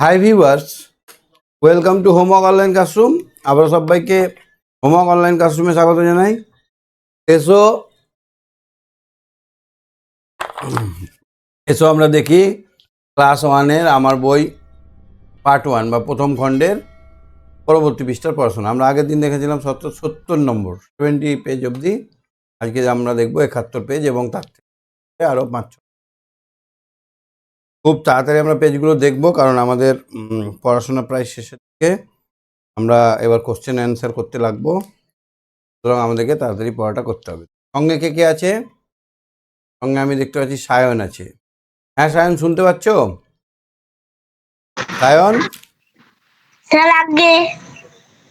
Hi viewers, welcome to homework online classroom. আবার সবাইকে homework online ক্লাসরুমে স্বাগত জানাই। এসো এসো আমরা দেখি ক্লাস 1-এর আমার বই পার্ট 1 বা প্রথম খণ্ডের পরবর্তী পৃষ্ঠার পড়াশোনা। আমরা আগের দিন দেখেছিলাম 70 নম্বর 70 পেজ অবধি। আজকে আমরা দেখবো 71 পেজ এবং তার থেকে আরও 5। খুব তাড়াতাড়ি আমরা পেজগুলো দেখবো, কারণ আমাদের পড়াশোনা প্রায় শেষের দিকে। আমরা এবার কোশ্চেন অ্যান্সার করতে লাগবো, সুতরাং আমাদেরকে তাড়াতাড়ি পড়াটা করতে হবে। সঙ্গে কে কে আছে? সঙ্গে আমি দেখতে পাচ্ছি সায়ন আছে। হ্যাঁ সায়ন, শুনতে পাচ্ছ? সায়ন, স্যার আগে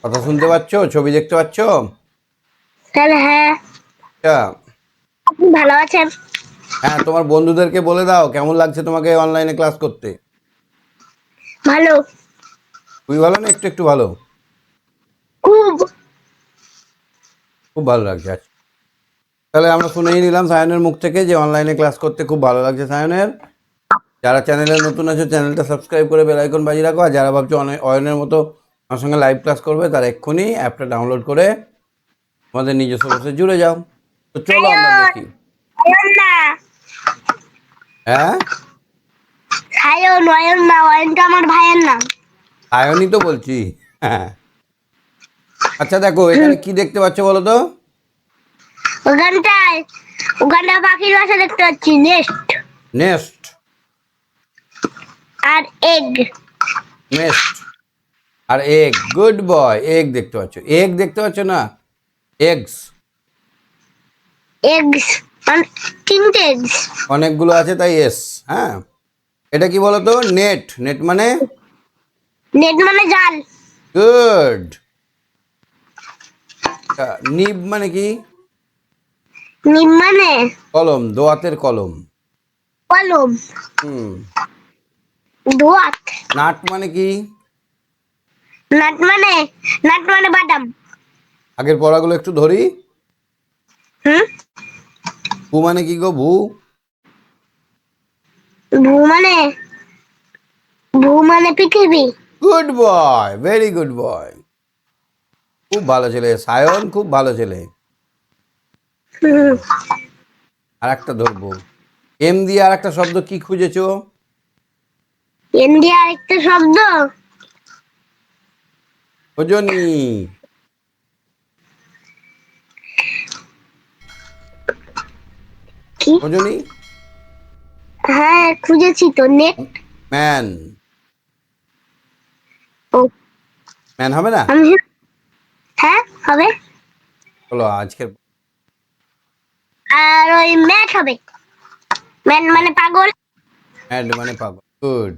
কথা শুনতে পাচ্ছ? ছবি দেখতে পাচ্ছ? স্যার হ্যাঁ। আচ্ছা, আপনি ভালো আছেন? হ্যাঁ তোমার বন্ধুদেরকে বলে দাও কেমন লাগছে তোমাকে অনলাইনে ক্লাস করতে। ভালো, খুবই ভালো না একটু একটু ভালো? খুব। খুব ভালো লাগছে। আচ্ছা, তাহলে আমরা শুনেই নিলাম সায়নের মুখ থেকে যে অনলাইনে ক্লাস করতে খুব ভালো লাগছে সায়নের। যারা চ্যানেলে নতুন আছে চ্যানেলটা সাবস্ক্রাইব করে বেল আইকন বাজিয়ে রাখো। আর যারা ভাবছো অয়নের মতো আমার সঙ্গে লাইভ ক্লাস করবে, তারা এক্ষুনি অ্যাপটা ডাউনলোড করে আমাদের নিজস্ব কোর্সে জুড়ে যাও। তো চলো আমরা দেখি। সায়ন না, হ্যাঁ, অয়ন না, অয়নটা আমার ভাইয়ের নাম। সায়নই তো বলছি। হ্যাঁ, আচ্ছা দেখো এখানে কি দেখতে পাচ্ছ বলো তো? ওখানটায় পাখির বাসা দেখতে পাচ্ছি, নেস্ট নেস্ট, আর এগ। নেস্ট আর এগ। গুড বয়, এগ দেখতে পাচ্ছ। এগ দেখতে পাচ্ছ না? এগস, এগস তিনটে এগস। অনেকগুলো আছে তাই এস। হ্যাঁ, এটা কি বলো তো? নেট। নেট মানে? নেট মানে জাল। গুড। নিব মানে কি? নিম মানে কলম, দোয়াতের কলম। কলম। হুম। দোয়াত। নাট মানে কি? নাট মানে বাদাম। আগের পড়াগুলো একটু ধরি। হুম। ভু মানে কি গো? ভু? ভূ মানে পৃথিবী। Good boy, very good boy. খুব ভালো ছেলে সায়ন, খুব ভালো ছেলে। হুম। আর একটা ধরবো, এম দিয়ে আর একটা শব্দ কি খুঁজেছো? এম দিয়ে আরেকটা শব্দ, খোঁজনি? কি? খোঁজনি? হ্যাঁ খুঁজেছি তো, নেট। ম্যান। ও, ম্যান হবে না? আমি হ্যাঁ হবে। চলো আজকের আর ওই ম্যাট হবে, ম্যান মানে পাগল, ম্যাড মানে পাগল। গুড।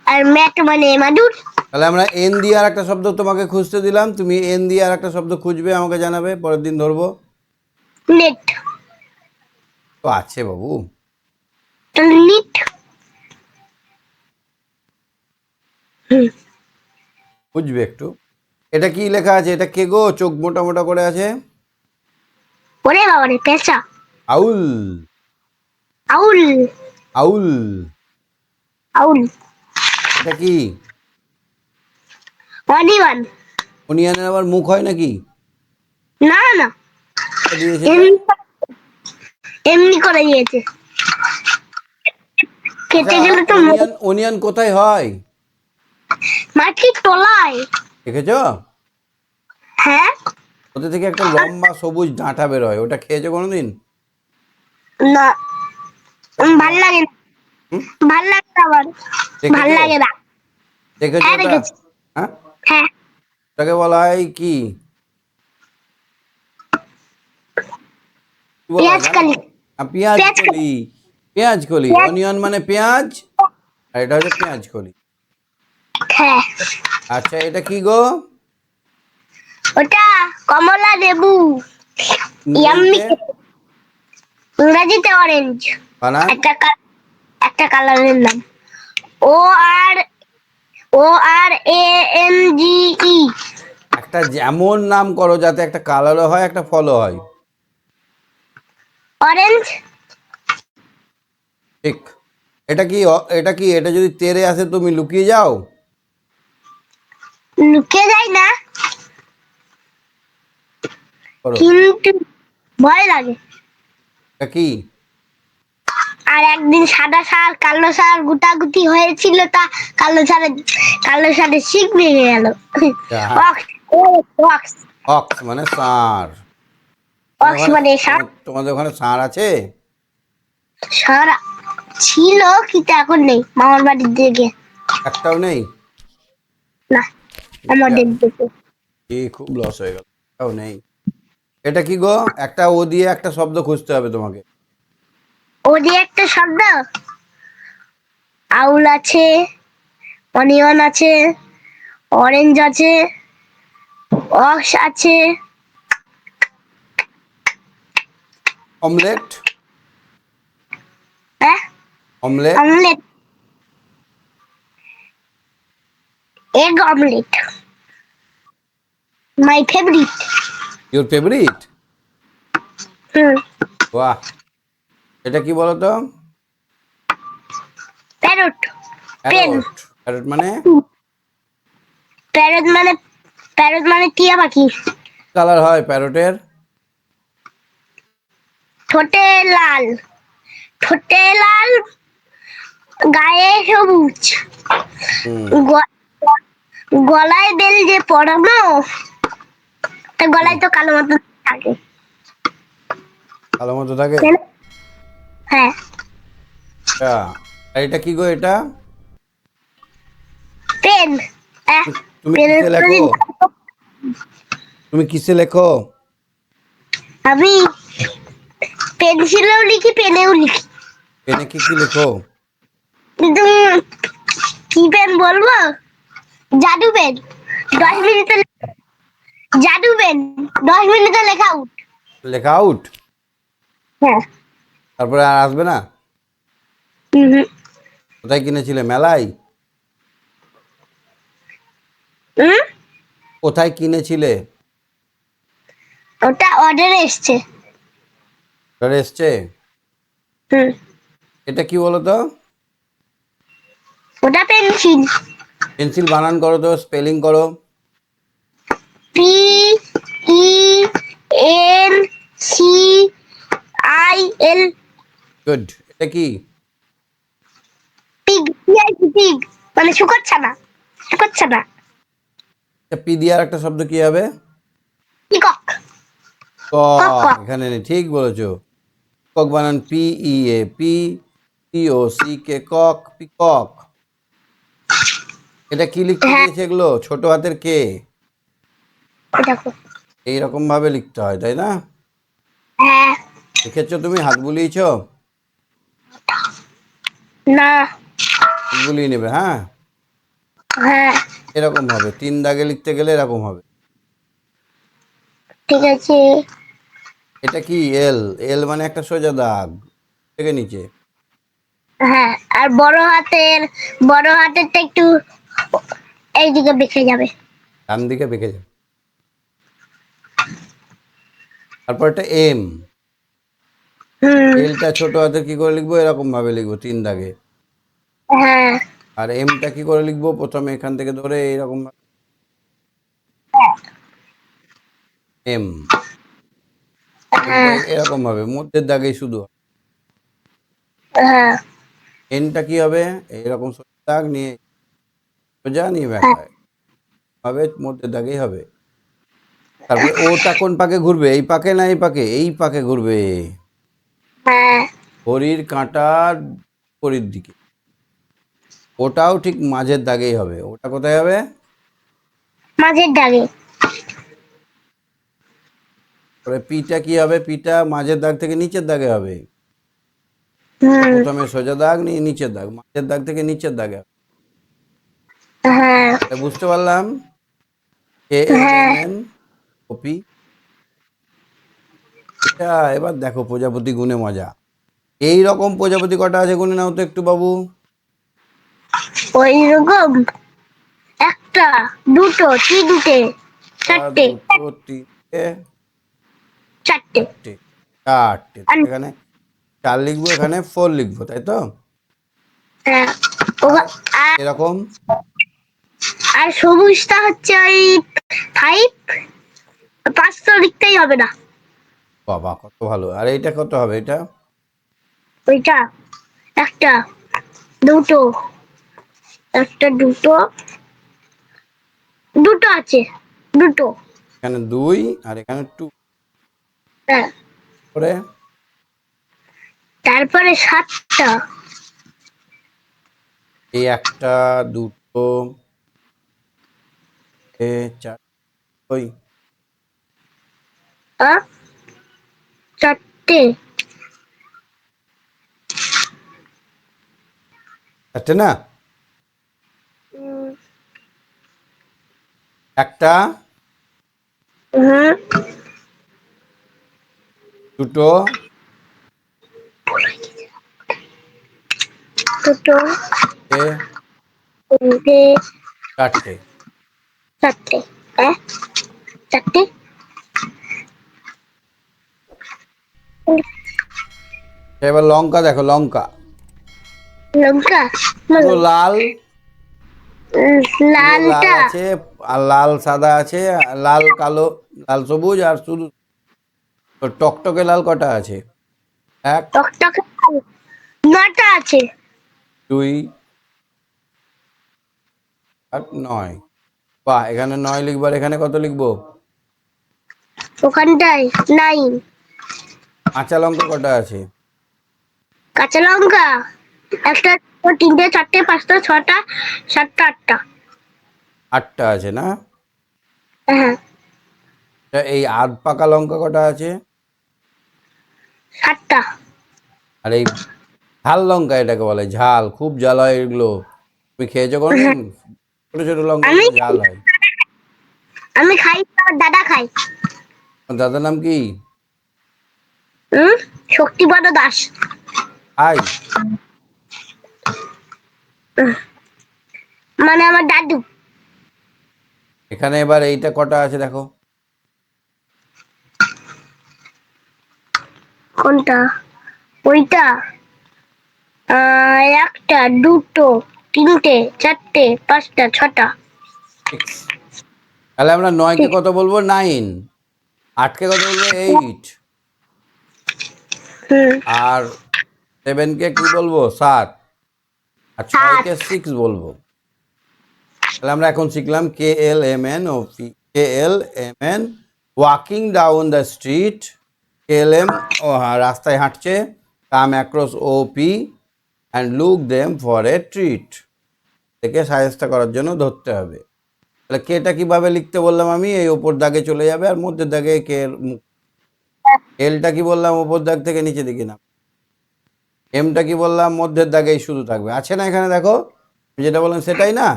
আর ম্যাট মানে মাদুর। তাহলে আমরা এন দিয়ে আর একটা শব্দ তোমাকে খুঁজতে দিলাম, তুমি এন দিয়ে আর একটা শব্দ খুঁজবে, আমাকে জানাবে, পরের দিন ধরবো। নেট। তো আছে বাবু, নিট। খুঁজবে একটু। এটা কি লেখা আছে? এটা কে গো? চোখ মোটা মোটা করে আছে। ওরে বাবা রে, পেঁচা। আউল। আউল। আউল। আউল। এটা কি? অনিয়ন। অনিয়নের আবার মুখ হয় নাকি? না না, এটা দিয়েছে যে। এমনি এমনি করে দিয়েছে, আচ্ছা, খেতে গেলে তো অনিয়ন অনিয়ন কোথায় হয়? মাটির তলায়। দেখেছো? হ্যাঁ। ওদের থেকে একটা লম্বা সবুজ ডাঁটা বের হয়, ওটা খেয়েছো কোনোদিন? না, ভাল লাগে না, হুম? ভাল লাগে না আমার, ভাল দেখেছো? লাগে না। দেখেছো হ্যাঁ ওটা? দেখেছি। হ্যাঁ, হ্যাঁ। ওটাকে বলা হয় কি? কি বলা হয় পেঁয়াজ জানো? কালি। পেঁয়াজ পেঁয়াজ কালি। কলি। পেঁয়াজ কলি। পেঁয়াজ। অনিয়ন মানে পেঁয়াজ, আর এটা হচ্ছে পেঁয়াজ কলি। হ্যাঁ, আচ্ছা, এটা কি গো? ওটা কমলা লেবু। ইয়াম্মি। ইংরেজিতে? ইংরেজিতে অরেঞ্জ। বানান? একটা কালারের নাম। ও আর ও আর এ এন জি ই। একটা যেমন নাম করো যাতে একটা কালারও হয় একটা ফলও হয়। অরেঞ্জ। ঠিক। এটা যদি তেরে আসে তুমি লুকিয়ে যাও? লুকিয়ে যায় না, করো। কিন্তু ভয় লাগে। এটা কি? আর একদিন সাদা ষাঁড় কালো ষাঁড় গুটাগুটি হয়েছিল, তা কালো ষাঁড়ের শিং ভেঙে গেল। অক্স, অক্স, অক্স মানে ষাঁড়। অক্স মানে ষাঁড়। তোমাদের ওখানে ষাঁড় আছে? ষাঁড় ছিল, কিন্তু এখন নেই মামার বাড়ির দিকে। একটাও নেই? না, আমাদের দিকে। খুব লস হয়ে গেল, একটাও নেই। এটা কি গো? একটা ও দিয়ে একটা শব্দ খুঁজতে হবে তোমাকে। ও দিয়ে একটা শব্দ, আউল আছে, অনিয়ন আছে, অরেঞ্জ আছে, অক্স আছে। অমলেট? হ্যাঁ, omelette? Omelette, egg omelette, my favourite. Your favourite? Hmm, বাহ। এটা কি বলো তো? Parrot, pen. প্যারট? প্যারট মানে? প্যারট মানে, প্যারট মানে টিয়া পাখি। কালার হয় প্যারটের? ঠোঁটে লাল, ঠোঁটে লাল, গায়ে সবুজ, হুম। গ- গলায় বেল যে পড়ানো, তা হুম, গলায় তো কালো মতো থাকে, ভালো মতো থাকে। তাই না? হ্যাঁ, আচ্ছা, আর এটা কি গো এটা? পেন। তুমি পেনের কিসে উপরে লেখো? তুমি কিসে লেখো? আমি পেন্সিলেও লিখি, পেনেও লিখি। পেনে কি কি লেখো? কিন্তু কি পেন বলবো, জাদু পেন। দশ হ্যাঁ? মিনিটে জাদু পেন, 10 মিনিটে লেখা আউট। লেখা আউট? হ্যাঁ। তারপরে আর আসবে না? হুম, কোথায় কিনেছিলে, মেলায়? হুম, কোথায় কিনেছিলে? ওটা অর্ডারে এসছে। ঘরে এসছে? হুম, এটা কি বলো তো? ওটা পেন্সিল। পেন্সিল বানান করো তো, স্পেলিং করো। PENCIL। গুড। এটা কি? পিগ, পিগ মানে শুকোচ্ছে না, শুকোচ্ছে না। পি দিয়ে আর একটা শব্দ কি হবে? Peacock, cock cock. কক। এখানে নেই, ঠিক বলেছো। কক বানান PEAP, COCK, কক, পিকক। এটা কি লিখতে হ্যাঁ, দিয়েছে এগুলো? ছোট হাতের কে? দেখো। এইরকম ভাবে লিখতে হয়, তাই না? হ্যাঁ, লিখেছো তুমি? হাত বুলিয়েছো? না, হাত বুলিয়ে নেবে, হ্যাঁ। হ্যাঁ, এরকম হবে, 3 দাগে লিখতে গেলে এরকম হবে। ঠিক আছে। এটা কি? এল? এল মানে একটা সোজা দাগ থেকে নিচে। হ্যাঁ, আর বড় হাতেরটা একটু এইদিকে বেঁকে যাবে। ডান দিকে বেঁকে যাবে। তারপর একটা এম। হুম, এলটা ছোট হাতে কি করে লিখবো? এরকম ভাবে লিখবো, 3 দাগে। হ্যাঁ, আর এমটা কি করে লিখবো? প্রথমে এখান থেকে ধরে এইরকম এম। এমটা হ্যাঁ, এরকম ভাবে মধ্যের দাগেই শুধু। হ্যাঁ, এনটা কি হবে? এইরকম সোজা দাগ নিয়ে, সোজা নিয়ে হ্যাঁ, বেঁকায় হবে, মধ্যের দাগেই হবে। তারপরে ওটা কোন পাকে ঘুরবে? এই পাকে না এই পাকে? এই পাকে ঘুরবে। হ্যাঁ, ঘড়ির কাঁটার বিপরীত দিকে। ওটাও ঠিক মাঝের দাগেই হবে। ওটা কোথায় হবে? মাঝের দাগে। তারপরে পিটা কি হবে? পিটা মাঝের দাগ থেকে নিচের দাগে হবে। হুম, প্রথমে সোজা দাগ নিয়ে নিচের দাগ, মাঝের দাগ থেকে নিচের দাগে হবে। হ্যাঁ, তাই বুঝতে পারলাম। হ্যাঁ, ALMN, কপি। এটা এবার দেখো প্রজাপতি গুণে মজা। এই রকম প্রজাপতি কটা আছে গুণে নাও তো একটু বাবু। ওই রকম একটা, দুটো, তিনটে, একটা, চারটে, দুটো, তিনটে, চারটে। চারটে। চারটে। আর এখানে 4 লিখবো, এখানে 4 লিখবো, তাই তো? হ্যাঁ, আর আর এরকম আর সবুজটা হচ্ছে ওই 5, 5 তো লিখতেই হবে না। বাবা কত ভালো। আর এইটা কত হবে এটা? ওইটা একটা, দুটো, একটা, দুটো, দুটো আছে, দুটো। এখানে 2 আর এখানে 2 হ্যাঁ, করে তারপরে 7টা। এই একটা, দুটো, এ 4, ওই আ? 4টে। 4টে না? উম, একটা, হুম, দুটো, দুটো, এ তিনটে, 4টে। 4টে। হ্যাঁ, 4টে। এবার লঙ্কা দেখো, লঙ্কা লঙ্কা পুরো বলো। লাল, পুরো লাল লালটা আছে, আর লাল সাদা আছে, আর লাল কালো, লাল সবুজ, আর শুধু টকটকে লাল কটা আছে? 1, টকটকে লাল। 9টা আছে 2 আর 9। বাহ, এখানে 9 লিখবার, এখানে কত লিখবো? ওখানটায়। 9। কাঁচা লঙ্কা কটা আছে? কাঁচা লঙ্কা একটা, তিনটে, চারটে, পাঁচটা, ছটা, সাতটা, আটটা। 8টা আছে না? হ্যাঁ, তা এই আধ পাকা লঙ্কা কটা আছে? 7টা। আর এই ঝাল লঙ্কা এটাকে বলে, ঝাল, খুব ঝাল হয় এগুলো। তুমি খেয়েছো কোনোদিন? ছোট ছোট আমি লঙ্কাগুলো ঝাল হয়। আমি খাই, আমার দাদা খাই। তোমার দাদার নাম কি? হুম, শক্তিপদ দাস। হাই। মানে আমার দাদু। এখানে এবার এইটা কটা আছে দেখো? কোনটা? ওইটা একটা, দুটো, তিনটে, চারটে, পাঁচটা, ছটা। 6। তাহলে আমরা 9কে কত বলবো? 9। 8কে কত বলবো? 8। হুম, আর 7কে কি বলবো? 7। আর 6কে 7। 6 বলবো। তাহলে আমরা এখন শিখলাম KLMN ও KLMN, walking down the street. KLM, ও হ্যাঁ, রাস্তায় হাঁটছে। Come across OP and look them for a treat, থেকে সাহেস্তা করার জন্য ধরতে হবে। তাহলে কেটা কিভাবে লিখতে বললাম আমি? এই ওপর দাগে চলে যাবে, আর মধ্যের দাগে কে এর মুখ। এলটা কি বললাম? ওপর দাগ থেকে নিচে দিকে না। এমটা কি বললাম? মধ্যের দাগেই শুধু থাকবে। আছে না এখানে দেখো, আমি যেটা বললাম সেটাই না?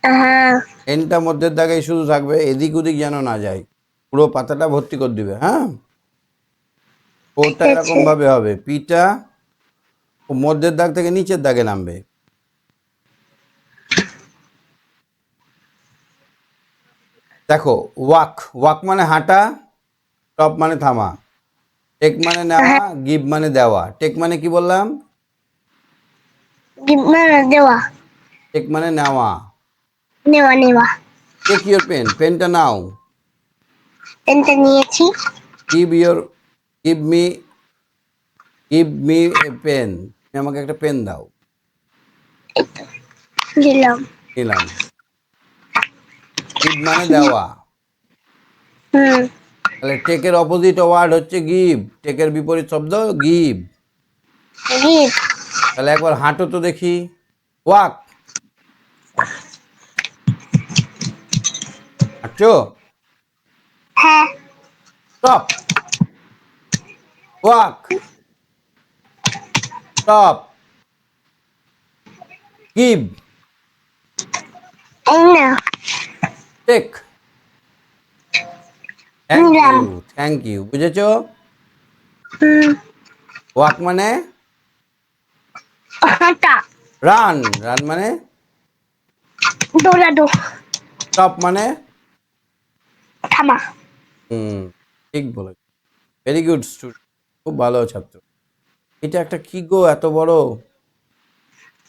হ্যাঁ, এনটা মধ্যের দাগেই শুধু থাকবে, এদিক ওদিক যেন না যায়, পুরো পাতাটা ভর্তি করে দিবে। হ্যাঁ, ওটা ঠিক এরকম আছে। ভাবে হবে, পিটা ও মধ্যের দাগ থেকে নিচের দাগে নামবে। দেখো, ওয়াক, ওয়াক মানে হাঁটা, স্টপ মানে থামা, টেক মানে নেওয়া, হ্যাঁ, গিভ মানে দেওয়া। টেক মানে কি বললাম? দেওয়া, টেক মানে নেওয়া। নেওয়া, নেওয়া। টেক ইউর পেন, পেনটা নাও। পেনটা নিয়েছি। Give your, give me, give me a pen, তুমি আমাকে একটা পেন দাও। এই তো, দিলাম। নিলাম। গিভ মানে দেওয়া। হুম, তাহলে টেকের অপোজিট ওয়ার্ড হচ্ছে গিভ, টেকের বিপরীত শব্দ গিভ। গিভ। তাহলে একবার হাঁটো তো দেখি, ওয়াক, হাঁটছো? হ্যাঁ, স্টপ, ওয়াক, স্টপ, গিভ, এই না, টেক। থ্যাংক নিলাম। ইউ, থ্যাংক ইউ, বুঝেছো? হুম, ওয়াক মানে হাঁটা, রান, রান মানে দৌড়াদৌ, স্টপ মানে থামা। হুম, ঠিক বলেছ। ভেরি গুড স্টুডেন্ট, খুব ভালো ছাত্র। এটা একটা কি গো, এত বড়!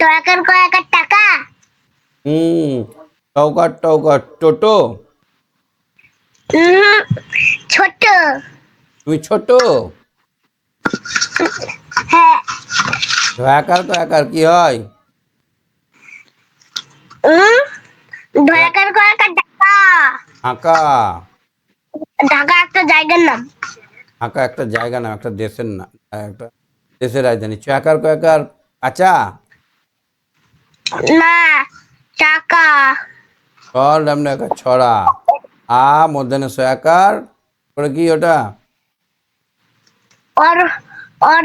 ট্রাকের কয়েকার টাকা। হুম, টৌকার টৌকার টোটো। উম, ছোট। তুমি ছোট। হ্যাঁ। ঢাকার কয়াকার কি হয়? ট্রাকের কয়েকার টাকা। ঢাকা। ঢাকা একটা জায়গার নাম। ঢাকা একটা জায়গা না, একটা দেশের না, একটা দেশের রাজধানী। চয়াকার কয়াকার কাঁচা। না, টাকা। ছর ডামডা একার ছড়া। আ মধ্যাহ্নে সয়াকার করে কি ওটা? और और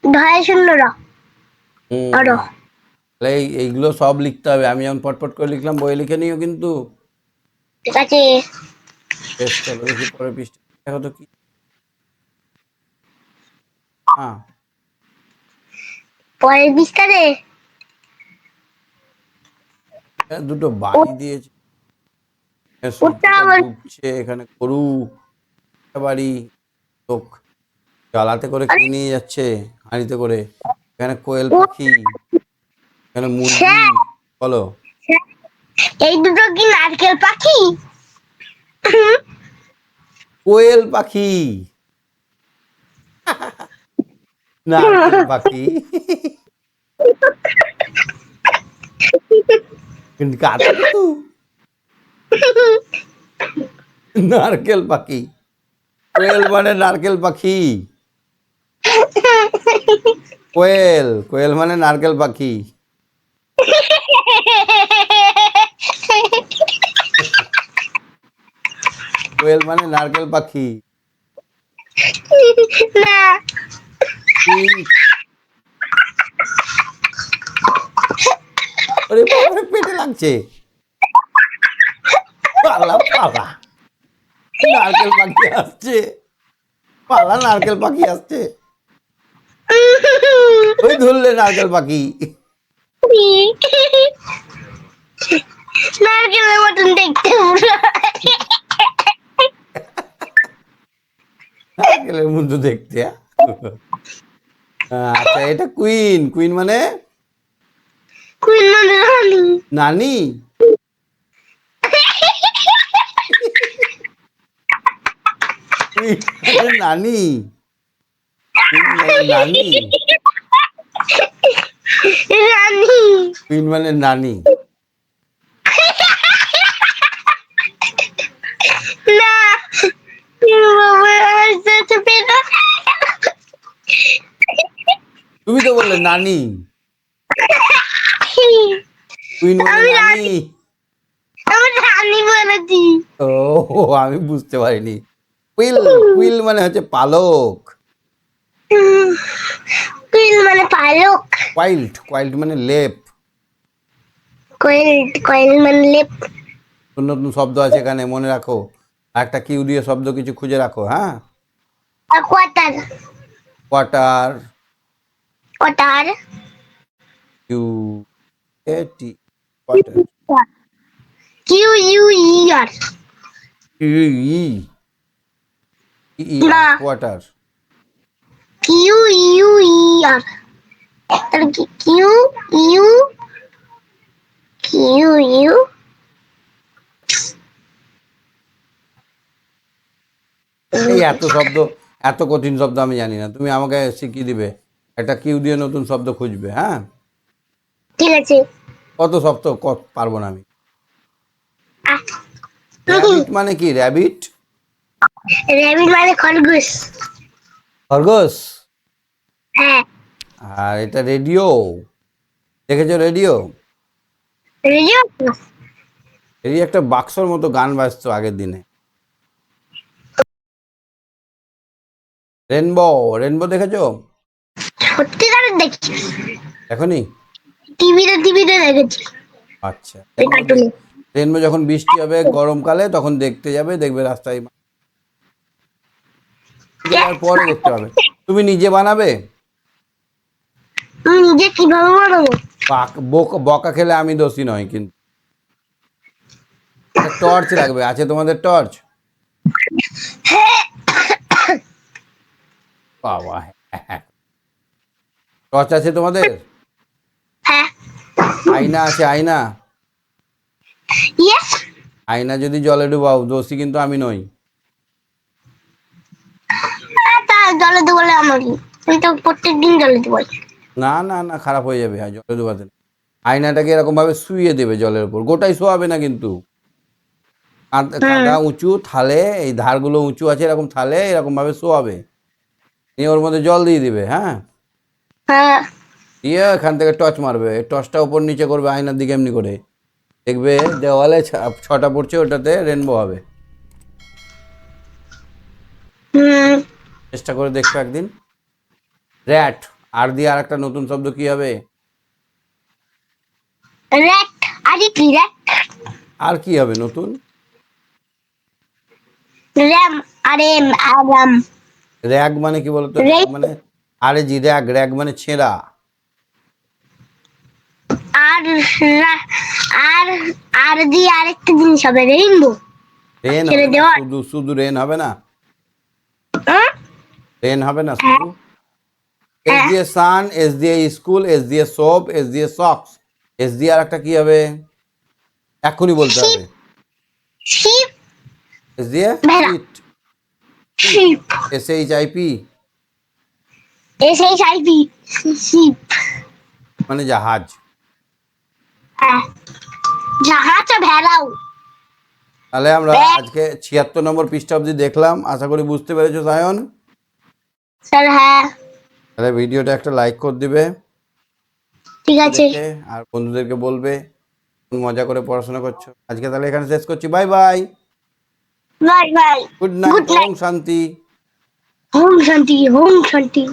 ढाई शून्य रा হুম, और তাহলে এইগুলো সব লিখতে হবে। আমি যেমন পটপট করে লিখলাম, বই লিখে নিও কিন্তু। ঠিক আছে। বেশ, চলো দেখি পরের পৃষ্ঠা দেখো তো কি। হ্যাঁ, পরের বিস্তারে দুটো বাড়ি দিয়েছে। এখানে ওটা সূর্যটা আবার ডুবছে, এখানে গরু, একটা বাড়ি, লোক জ্বালাতে করে কি নিয়ে যাচ্ছে হাঁড়িতে করে। এখানে কোয়েল ও পাখি, এখানে মুরগি। স্যার, বলো। স্যার, এই দুটো কি নারকেল পাখি? কোয়েল পাখি, নারকেল পাখি। কাতু কুতু, নারকেল পাখি। কোয়েল মানে নারকেল পাখি। কোয়েল, কোয়েল মানে নারকেল পাখি। কোয়েল মানে নারকেল পাখি। না, কি? ওরে বাবারে, পেটে লাগছে। পালা পালা, নারকেল পাখি আসছে। পালা, নারকেল পাখি আসছে। ওই ধরলে নারকেল পাখি। নারকেলের মতন দেখতে পুরো। নারকেলের মতো দেখতে, আচ্ছা, এটা কুইন। কুইন মানে কুইন মানে রানী। নানি। কুইন মানে নানি। কুইন মানে নানি। রানী। কুইন মানে নানি। না, বাবা হাসতে পেলো। তুমি তো বললে নানি। কুইন মানে আমি নানি। রানী, আমি রানী বলেছি। ও, আমি বুঝতে পারিনি। কুইল, কুইল মানে হচ্ছে পালক। কুইল মানে পালক। কোয়াইল্ট, কোয়াইল্ট মানে লেপ। কোয়েল, কোয়েল মানে লেপ। নতুন নতুন শব্দ আছে এখানে, মনে রাখো। আর একটা কিউ দিয়ে শব্দ কিছু খুঁজে রাখো। হ্যাঁ, আর কোয়াটার। Quarter, quarter. কিউ এ টি, কোয়ার্টার। কিউ ইউ ই আর। ই ই ই আর, না, কোয়ার্টার। কিউ ইউ ই আর। আর কি কিউ ইউ, কিউ ইউ। এই এত শব্দ, এত কঠিন শব্দ আমি জানি না, তুমি আমাকে শিখিয়ে দিবে। একটা কিউ দিয়ে নতুন শব্দ খুঁজবে। হ্যাঁ, ঠিক আছে। কত শব্দ কত পারবো না আমি। র্যাবিট মানে কি? র্যাবিট রেবিট মানে খরগোশ। খরগোশ। হ্যাঁ। আর এটা রেডিও, দেখেছো রেডিও? রেডিও। এই একটা বাক্সর মতো গান বাজতো আগের দিনে। রেনবো, রেনবো দেখেছো? সত্যিকারের দেখছি। এখনই? টিভিতে দেখেছি। আচ্ছা, ওই রেনবো কার্টুনে। রেনবো যখন বৃষ্টি হবে গরমকালে তখন দেখতে যাবে, দেখবে রাস্তায় যাওয়ার পরে দেখতে পাবে। তুমি নিজে বানাবে। তুমি নিজে কিভাবে বানাবো? বকা খেলে আমি দোষী নয় কিন্তু। একটা টর্চ লাগবে, আছে তোমাদের টর্চ? বাবা, টর্চ আছে তোমাদের? আয়না আছে, আয়না। ইয়েস। আয়না যদি জলে ডুবাও, দোষী কিন্তু আমি নই। তা জলে দেবলে আমার কি? আমি তো প্রত্যেকদিন জলে দেবো। না না না, খারাপ হয়ে যাবে আর জলে ডুবাতে না। আয়নাটাকে এরকম ভাবে শুইয়ে দেবে জলের উপর, গোটাই শোয়াবে না কিন্তু। কাঁধা উঁচু, থালে এই ধারগুলো উঁচু আছে এরকম, থালে এরকম ভাবে শোয়াবে, নিয়ে ওর মধ্যে জল দিয়ে দিবে। হ্যাঁ, হ্যাঁ। দিয়ে এখান থেকে টর্চ মারবে, টর্চটা উপর নিচে করবে আয়নার দিকে এমনি করে, দেখবে দেওয়ালে ছটা পড়ছে, ওটাতে রেনবো হবে। হুম। চেষ্টা করে দেখবে একদিন। র্যাট, আর দিয়ে আর একটা নতুন শব্দ কি হবে? র্যাট। আরে কি র্যাট? আর কি হবে নতুন? র্যাম। আরে আরাম। র্যাগ মানে কি বলতো? র্যাগ মানে, আরে জি র্যাগ, র্যাগ মানে ছেঁড়া। আর আর আর দিয়ে আরেকটা জিনিস হবে, রেইনবো। রেন ছেড়ে হবে না, দেওয়া। শুধু শুধু রেন হবে না, হ্যাঁ? রেন হবে না শুধু। এস দিয়ে সান, এস দিয়ে স্কুল, এস দিয়ে সোপ, এস দিয়ে সক্স, এস দিয়ে আর একটা কি হবে এখনই বলতে হবে। শিপ। এস দিয়ে ভেড়া। Sit, ship. SHIP SHIP। Ship. মানে জাহাজ। হ্যাঁ, জাহাজ আর ভেড়াও। তাহলে আমরা ব্যাগ। আজকে 76 নম্বর পৃষ্ঠা অবধি দেখলাম, আশা করি বুঝতে পেরেছো সায়ন। স্যার হ্যাঁ। তাহলে ভিডিওটা একটা লাইক করে দিবে ঠিক আছে। দেখে, আর বন্ধুদেরকে বলবে মজা করে পড়াশোনা করছো। আজকে তাহলে এখানে শেষ করছি, bye bye, bye bye. Good good night, ওম নাইট। শান্তি। হোম শান্তি, হোম শান্তি।